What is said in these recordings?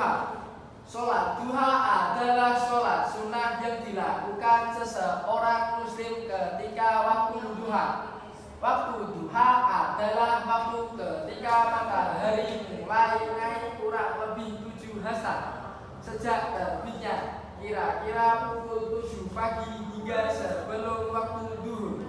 duha. Sholat duha adalah sholat sunnah yang dilakukan seseorang muslim ketika waktu duha. Waktu duha adalah waktu ketika matahari mulai naik kurang lebih 7 hasta sejak terbitnya, kira-kira pukul 7 pagi hingga sebelum waktu duhur.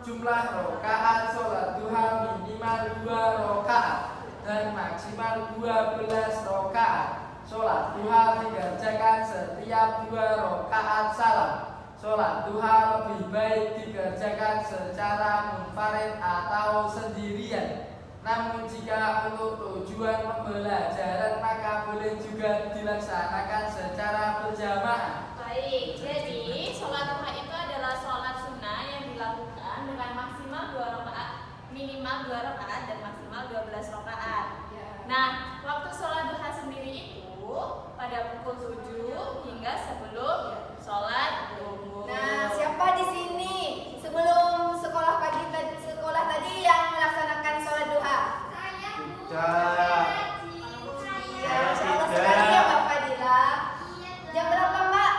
Jumlah rakaat sholat duha minimal 2 rakaat dan maksimal 12 rakaat. Sholat duha dikerjakan setiap 2 rakaat salam. Sholat duha lebih baik dikerjakan secara munfarid atau sendirian. Namun jika untuk tujuan pembelajaran maka boleh juga dilaksanakan secara berjamaah. Baik, jadi sholat duha itu adalah sholat sunnah yang dilakukan dengan maksimal 2 rakaat, minimal 2 rakaat dan maksimal 12 rakaat. Nah, waktu sholat duha sendiri itu pada pukul 7 hingga sebelum sholat zuhur. Nah, siapa di sini sebelum sekolah tadi yang melaksanakan sholat duha? Saya Bu. Tidak. Iya, insya Allah sekali ya Mbak Fadila. Jam berapa Mbak?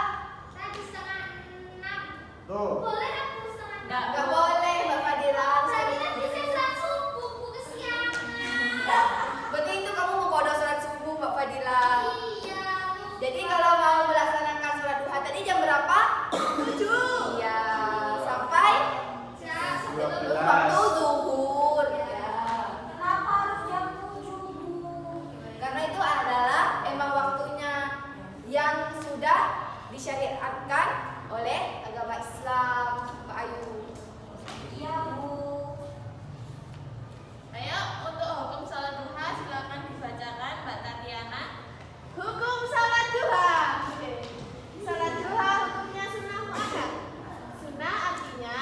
Tadi 5:30. Tuh. Boleh aku 5:30? Nggak boleh Mbak Fadila. Tadi saya sholat subuh, Bu, kesiangan. Berarti itu kamu mau kodok sholat subuh Mbak Fadila. Iya, Bu. Jadi kalau mau melaksanakan sholat duha tadi jam berapa? 7. Iya, sampai sebelum waktu zuhur. Ya. Kenapa harus jam 7, Bu? Karena itu adalah emang waktunya yang sudah disyariatkan oleh agama Islam, Mbak Ayu. Iya, Bu. Ayo, untuk hukum sholat duha silakan dibacakan Mbak Tatiana. Hukum salat duha. Salat duha hukumnya sunnah muakkad. Sunnah artinya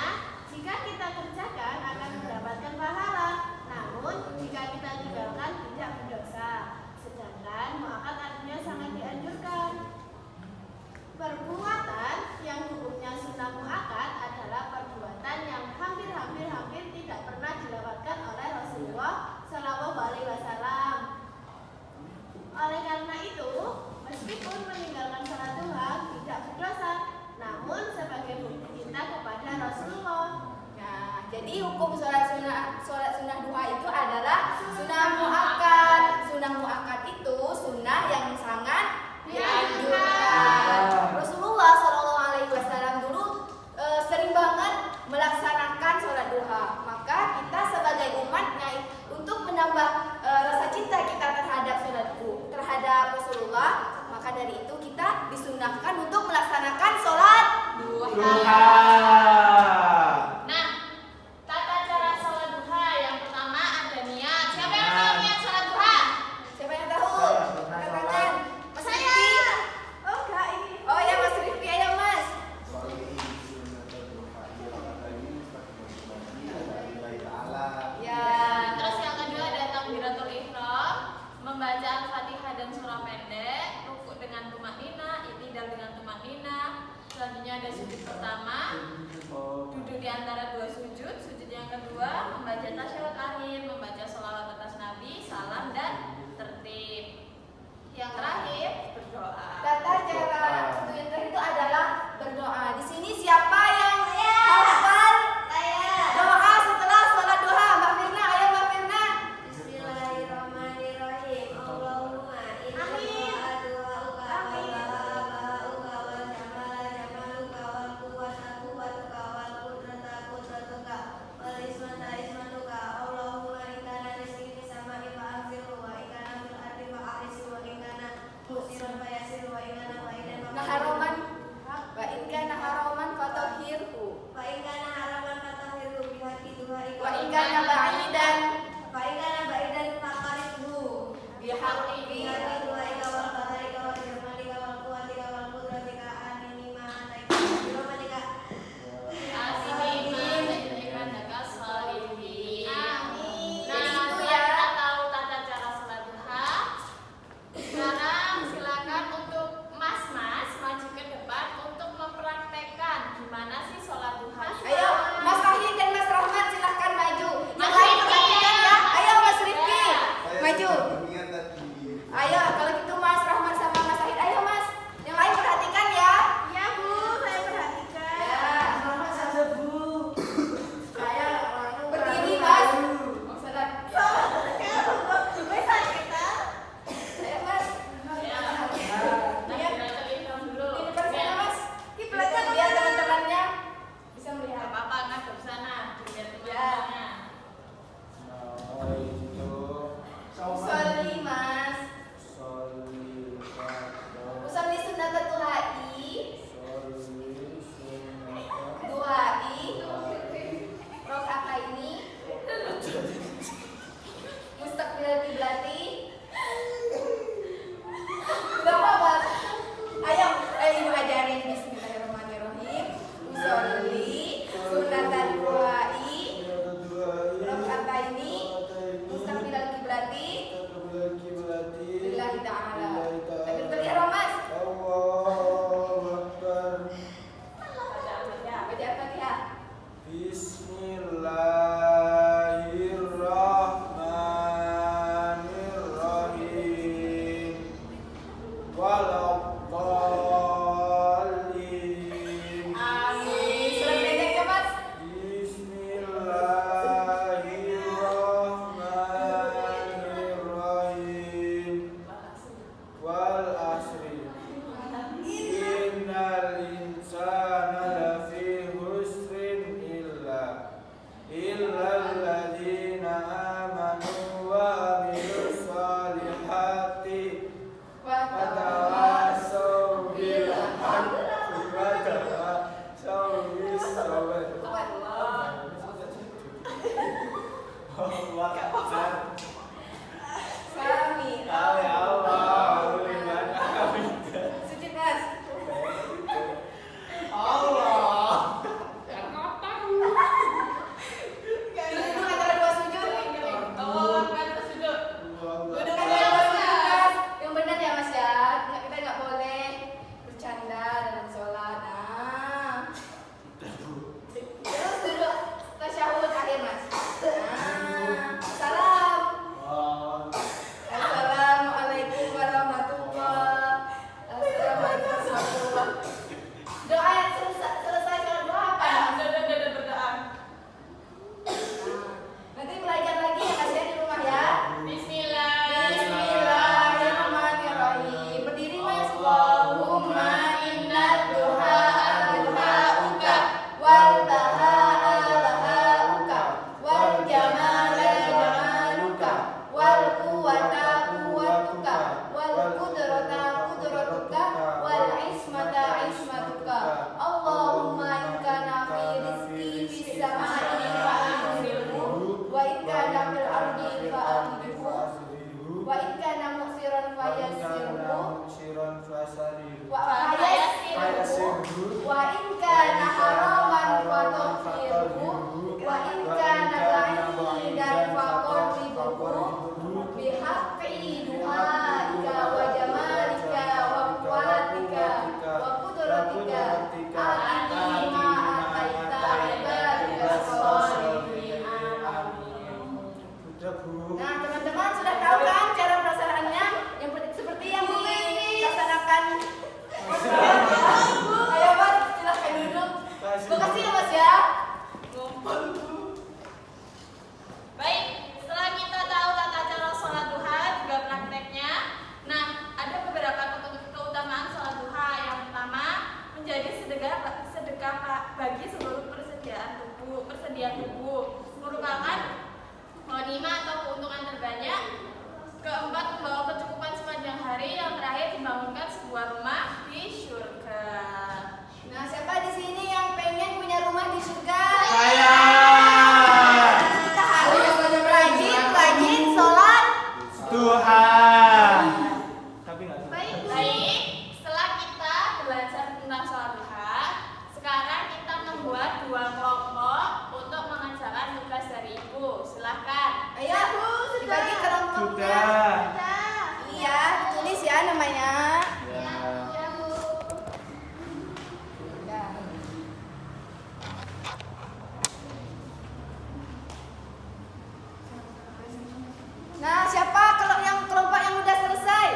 jika kita kerjakan akan mendapatkan pahala, namun jika kita tinggalkan tidak berdosa. Sedangkan muakkad artinya sangat dianjurkan. Perbuatan yang hukumnya sunnah muakkad adalah perbuatan yang hampir tidak pernah dilewatkan oleh Rasulullah Shallallahu Alaihi Wasallam. Oleh karena itu, meskipun meninggalkan salat duha tidak berdosa, namun sebagai bukti cinta kepada Rasulullah. Nah, jadi hukum sholat sunnah duha itu adalah sunnah muakkad. Sunnah muakkad itu sunnah yang sangat dianjurkan. Rasulullah Shallallahu Alaihi Wasallam dulu sering banget melaksanakan sholat duha. Maka kita sebagai umatnya untuk menambah rasa cinta kita terhadap Rasulullah, maka dari itu kita disunahkan untuk melaksanakan sholat duha. Nah, tata cara sholat duha yang pertama ada niat. Siapa yang tahu niat sholat duha? Siapa yang tahu? Saya pernah Angkat sholat. tangan. Mas Rifki. Oh enggak ini. Oh ya Mas Rifki, ayo Mas. Ya. Terus yang kedua ada takbiratul ihram, membaca Al-Fatihah dan surah pendek, rukuk dengan tumakninah, i'tidal dengan tumakninah. Selanjutnya ada sujud pertama, duduk di antara 2 sujud. Sujud yang kedua membaca tasyahud akhir, membaca sholawat atas Nabi, salam dan tertib. Yang terakhir berdoa. Tata cara yang terakhir itu adalah berdoa. Di sini siapa yang hafal doa setelah sholat duha? Mbak Firna, ayo Mbak Firna. Bismillahirrahmanirrahim. Allahumma inna wa wal asri innal insana lafi husrin illa alladzina amanu wa amilus solihati wa tawassaw bil haqqi wa tawassaw bis sabr. Amin. Allah. Sujud Mas. Allah. Duduk antara dua sujud. Allah Akbar tersudut. Duduk antara dua sujud Mas. Yang benar ya Mas ya. Kita nggak boleh bercanda dalam sholat. Nah. Terus duduk tasyahud akhir Mas. Nah. Salam. Assalamualaikum warahmatullahi wabarakatuh. Doa yang selesai sholat doa apa? Udah berdoa. Nanti belajar lagi ya Mas ya di rumah ya. Bismillah. Bismillahirrahmanirrahim. Berdiri Mas. Allahumma inna duha duhauka wal bahaa bahauka wal jamala jamaluka wal quwwata quwwatuka wal qudrata qudratuka wal ismata ismatuka. Allahumma in kana fi rizqi fis samai fa'anzilhu wa in kana fil ardi fa'anzilhu wa in kana muksiran fayassirhu wa fayassirhu wa in kana haraman fatahhirhu wa in kana ba'idan faqarribhu bihaqqi du'aika wa jamalika wa quwwatika wa qudratika atina ma ataita ibadika sholihin. Nah, teman-teman sudah tahu kan cara pelaksanaannya yang seperti yang dilaksanakan. Ayo Mas, silahkan duduk. Makasih ya Mas ya. Baik, setelah kita tahu tata cara sholat duha juga prakteknya. Nah, ada beberapa keutamaan sholat duha. Yang pertama, menjadi sedekah bagi seluruh persediaan tubuh, merupakan ghanimah atau keuntungan terbanyak. Keempat, membawa kecukupan sepanjang hari. Yang terakhir, membangunkan sebuah rumah di surga. Nah, siapa di sini yang pengen punya rumah di surga? Saya. Kita harus rajin sholat Duha. Tapi nggak tahu. Baik, setelah kita belajar tentang sholat duha, sekarang kita membuat dua kelompok untuk mengerjakan tugas dari ibu. Silahkan. Ayo, dibagi kelompoknya. Sudah. Iya, ditulis ya namanya. Ya. Ya, Bu. Ya. Nah, siapa kalau yang kelompok yang udah selesai?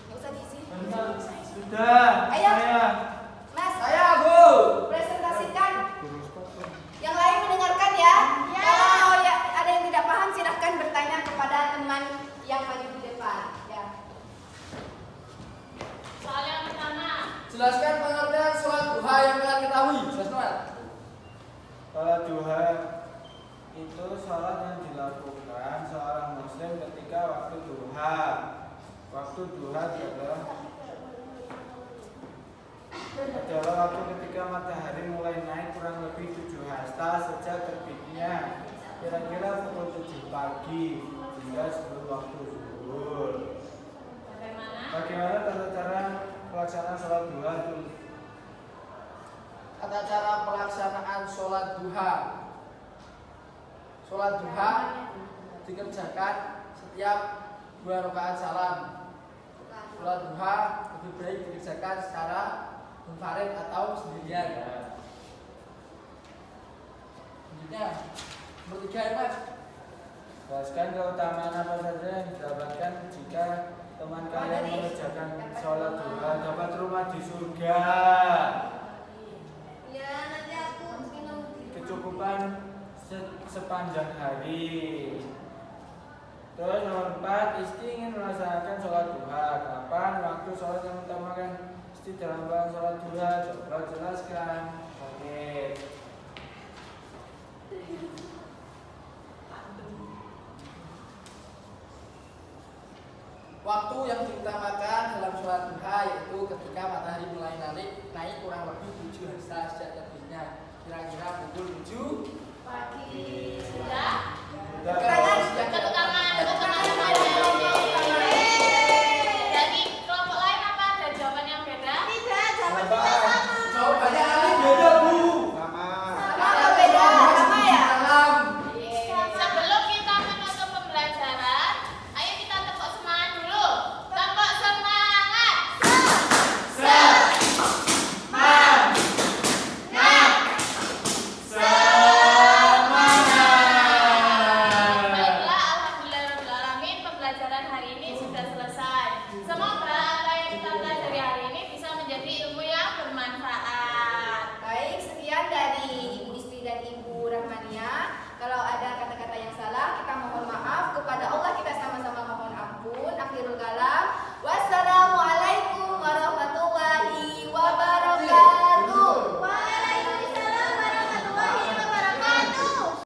Nggak usah diisi. Sudah. Ayo. Saya. Mas, Saya, Bu. presentasikan. Yang lain mendengarkan ya. Kalau ya, ada yang tidak paham silahkan bertanya kepada teman yang maju di depan. Ya. Soal yang pertama. Jelaskan pengertian sholat duha yang kalian ketahui. Jelaskan. Sholat duha itu sholat yang dilakukan seorang muslim ketika waktu duha. Waktu duha adalah waktu ketika matahari mulai naik kurang lebih 7 hasta sejak terbitnya, kira-kira pukul 7 pagi hingga sebelum waktu zuhur. Bagaimana tata cara pelaksanaan sholat duha itu? Tata cara pelaksanaan sholat duha. Sholat duha dikerjakan setiap 2 rakaat salam. Sholat duha lebih baik dikerjakan secara munfarid atau sendirian. Selanjutnya, nomor 3 ya Mas. Jelaskan keutamaan apa saja yang didapatkan jika teman kalian mengerjakan sholat duha dapat rumah di surga. Ya, nanti aku minum. Kecukupan sepanjang hari. Terus nomor 4, Isti ingin sholat yang utamakan istidalamban sholat duha? Coba jelaskan. Oke. Waktu yang diutamakan dalam sholat duha yaitu ketika matahari mulai naik kurang lebih 7 hasta sejak terbitnya. Kira-kira pukul 7 Pagi. Sudah? Sudah. Kalau siang Satu